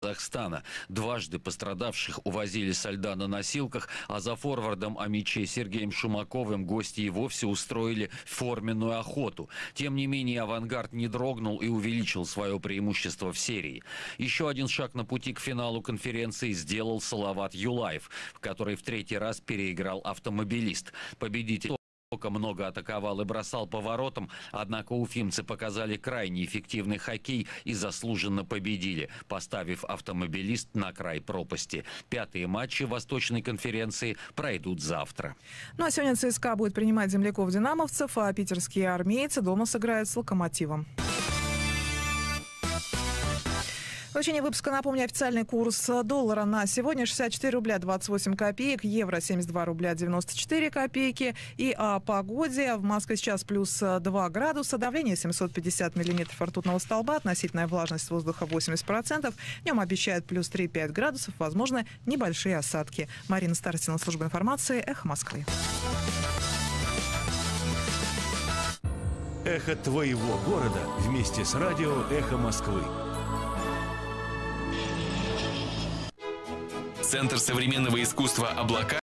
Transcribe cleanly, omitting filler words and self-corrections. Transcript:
Казахстана. Дважды пострадавших увозили со льда на носилках, а за форвардом о мяче Сергеем Шумаковым гости и вовсе устроили форменную охоту. Тем не менее, «Авангард» не дрогнул и увеличил свое преимущество в серии. Еще один шаг на пути к финалу конференции сделал Салават Юлаев, в который в третий раз переиграл «Автомобилист». Победитель много атаковал и бросал по воротам, однако уфимцы показали крайне эффективный хоккей и заслуженно победили, поставив «Автомобилист» на край пропасти. Пятые матчи Восточной конференции пройдут завтра. Ну а сегодня ЦСКА будет принимать земляков-динамовцев, а питерские армейцы дома сыграют с «Локомотивом». В течение выпуска напомню официальный курс доллара на сегодня: 64 рубля 28 копеек, евро 72 рубля 94 копейки. И о погоде. В Москве сейчас плюс 2 градуса, давление 750 миллиметров ртутного столба, относительная влажность воздуха 80%. Днем обещают плюс 3-5 градусов, возможно, небольшие осадки. Марина Старостина, служба информации, «Эхо Москвы». Эхо твоего города вместе с радио «Эхо Москвы». Центр современного искусства «Облака»